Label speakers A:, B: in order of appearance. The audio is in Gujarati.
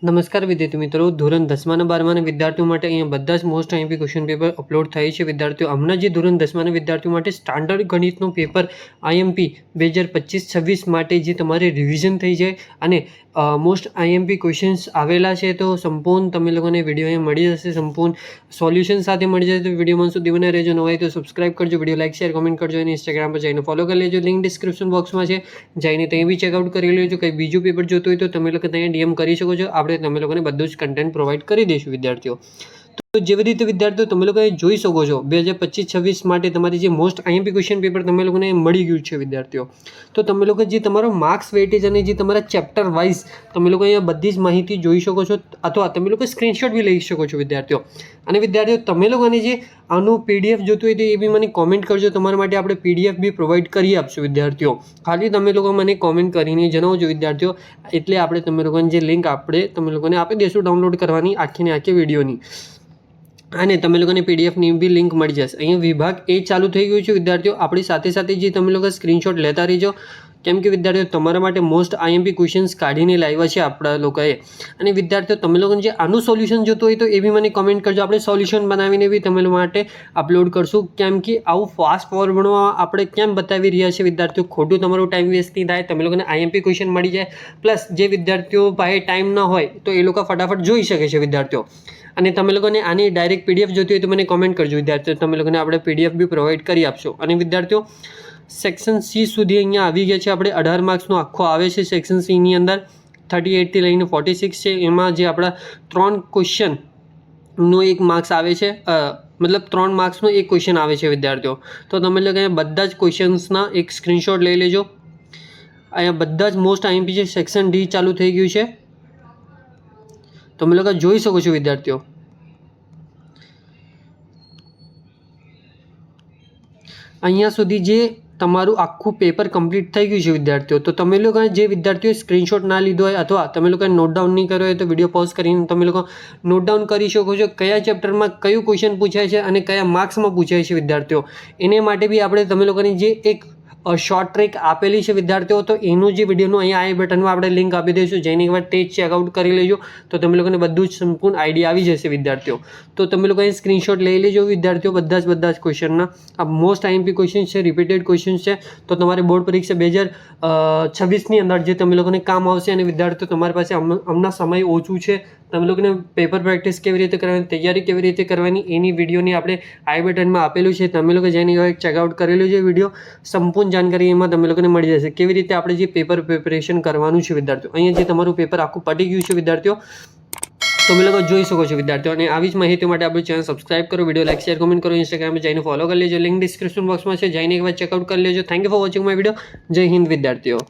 A: નમસ્કાર વિદ્યાર્થી મિત્રો, ધોરણ 10 અને 12 વિદ્યાર્થીઓ માટે અહીંયા બધા જ most IMP question paper upload થાય છે. વિદ્યાર્થીઓ હમણાં જે ધોરણ 10 વિદ્યાર્થીઓ માટે સ્ટાન્ડર્ડ ગણિતનું પેપર આઈએમપી 2025-26 માટે જે તમારે રિવિઝન થઈ જાય અને મોસ્ટ આઈએમપી ક્વેશ્ચન્સ આવેલા છે, તો સંપૂર્ણ તમે લોકોને વિડીયો અહીંયા મળી જશે. સંપૂર્ણ સોલ્યુશન સાથે મળી જશે. તો વિડીયોમાં સુધી બને રહેજો. ન હોય તો સબસ્ક્રાઇબ કરજો, વિડીયો લાઈક શેર કોમેન્ટ કરજો અને ઇન્સ્ટાગ્રામ પર જઈને ફોલો કરી લેજો. લિંક ડિસ્ક્રિપ્શન બોક્સમાં છે, જઈને ત્યાં બી ચેકઆઉટ કરી લેજો. કંઈ બીજું પેપર જોતું હોય તો તમે લોકો ત્યાં ડીએમ કરી શકો છો. તમે લોકોને બધું જ કન્ટેન્ટ પ્રોવાઈડ કરી દઈશું વિદ્યાર્થીઓ. તો જેવી રીતે વિદ્યાર્થીઓ તમે લોકો જોઈ શકો છો 2025-26 માટે તમારી જે મોસ્ટ આઈએમપી ક્વેશ્ચન પેપર તમે લોકોને મળી ગયું છે વિદ્યાર્થીઓ. તો તમે લોકો જે તમારો માર્ક્સ વેટેજ અને જે તમારા ચેપ્ટર વાઇઝ તમે લોકો અહીંયા બધી જ માહિતી જોઈ શકો છો, અથવા તમે લોકો સ્ક્રીનશોટ બી લઈ શકો છો વિદ્યાર્થીઓ. અને વિદ્યાર્થીઓ તમે લોકોને જે આનું પીડીએફ જોતું હોય તો એ બી મને કોમેન્ટ કરજો. તમારા માટે આપણે પીડીએફ બી પ્રોવાઈડ કરી આપશું વિદ્યાર્થીઓ. ખાલી તમે લોકો મને કોમેન્ટ કરીને જણાવજો વિદ્યાર્થીઓ, એટલે આપણે તમે લોકોને જે લિંક તમે લોકોને આપી દઈશું ડાઉનલોડ કરવાની આખીને આખી વિડીયોની. અને તમે લોકોને પીડીએફની બી લિંક મળી જશે. અહીંયા વિભાગ એ ચાલુ થઈ ગયું છે વિદ્યાર્થીઓ. આપણી સાથે સાથે જે તમે લોકો સ્ક્રીનશોટ લેતા રહીજો, કેમ કે વિદ્યાર્થીઓ તમારા માટે મોસ્ટ આઈએમપી ક્વેશ્ચન્સ કાઢીને લાવ્યા છે આપણા લોકોએ. અને વિદ્યાર્થીઓ તમે લોકોને જે આનું સોલ્યુશન જોતું હોય તો એ બી મને કમેન્ટ કરજો. આપણે સોલ્યુશન બનાવીને બી તમે લોકો માટે અપલોડ કરશું. કેમ કે આવું ફાસ્ટ ફોરવર્ડમાં આપણે કેમ બતાવી રહ્યા છે વિદ્યાર્થીઓ, ખોટું તમારું ટાઈમ વેસ્ટ નહીં થાય, તમે લોકોને આઈએમપી ક્વેશ્ચન મળી જાય. પ્લસ જે વિદ્યાર્થીઓ પાસે ટાઈમ ન હોય તો એ લોકો ફટાફટ જોઈ શકે છે વિદ્યાર્થીઓ. અને તમે લોકોને આની ડાયરેક્ટ પીડીએફ જોતી હોય તો મને કોમેન્ટ કરજો વિદ્યાર્થીઓ. તમે લોકોને આપણે પીડીએફ બી પ્રોવાઈડ કરી આપશો. અને વિદ્યાર્થીઓ સેક્શન સી સુધી અહીંયા આવી ગયા છે. આપણે 18 માર્ક્સનો આખો આવે છે સેક્શન સીની અંદર. 38 થી લઈને 46 છે. એમાં જે આપણા 3 ક્વેશ્ચનનો 1 માર્ક્સ આવે છે, મતલબ 3 માર્ક્સનો 1 ક્વેશ્ચન આવે છે વિદ્યાર્થીઓ. તો તમે લોકો અહીંયા બધા જ ક્વેશ્ચન્સના એક સ્ક્રીનશોટ લઈ લેજો. અહીંયા બધા જ મોસ્ટ આઈએમપી છે. સેક્શન ડી ચાલુ થઈ ગયું છે, તમે લોકો જોઈ શકો છો વિદ્યાર્થીઓ. અહીંયા સુધી જે તમારું આખું પેપર કમ્પ્લીટ થઈ ગયું છે વિદ્યાર્થીઓ. તો તમે લોકો જે વિદ્યાર્થીઓએ સ્ક્રીનશોટ ના લીધો હોય અથવા તમે લોકોએ નોટ ડાઉન નહીં કર્યો હોય તો વિડીયો પોઝ કરીને તમે લોકો નોટ ડાઉન કરી શકો છો. કયા ચેપ્ટરમાં કયું ક્વેશ્ચન પૂછાય છે અને કયા માર્ક્સમાં પૂછાય છે વિદ્યાર્થીઓ, એને માટે બી આપણે તમે લોકોની જે એક શોર્ટ ટ્રેક આપેલી છે વિદ્યાર્થીઓ. તો એનું જે વિડીયોનું અહીંયા આઈ બટનમાં આપણે લિંક આપી દઈશું, જેની એકવાર તે જ ચેકઆઉટ કરી લેજો. તો તમે લોકોને બધું જ સંપૂર્ણ આઈડિયા આવી જશે વિદ્યાર્થીઓ. તો તમે લોકો અહીં સ્ક્રીનશોટ લઈ લેજો વિદ્યાર્થીઓ. બધા જ ક્વેશ્ચનના આ મોસ્ટ આઈએમપી ક્વેશ્ચન છે, રિપીટેડ ક્વેશ્ચન છે. તો તમારે બોર્ડ પરીક્ષા 2026ની અંદર જે તમે લોકોને કામ આવશે. અને વિદ્યાર્થીઓ તમારી પાસે હમણાં સમય ઓછું છે, તમે લોકોને પેપર પ્રેક્ટિસ કેવી રીતે કરવાની, તૈયારી કેવી રીતે કરવાની, એની વિડીયોની આપણે આઈ બટનમાં આપેલું છે. તમે લોકો જેની ચેકઆઉટ કરેલું છે વિડીયો, સંપૂર્ણ જાણકારી એમાં તમે લોકોને મળી જશે. કેવી રીતે આપણે જે પેપર પ્રિપેરેશન કરવાનું છે વિદ્યાર્થીઓ. અહીંયા જે તમારું પેપર આખું પટી ગયું છે વિદ્યાર્થીઓ, તમે લોકો જોઈ શકો છો વિદ્યાર્થીઓ. અને આવી જ માહિતી માટે આપણું ચેનલ સબસ્ક્રાઇબ કરો, વિડીયો લાઈક શેર કોમેન્ટ કરો, ઇન્સ્ટાગ્રામમાં જઈને ફોલો કરી લેજો. લિંક ડિસ્ક્રિપ્શન બોક્સમાં છે, જઈને એકવાર ચેકઆઉટ કરી લેજો. Thank you for watching my video. જય હિન્દ વિદ્યાર્થીઓ.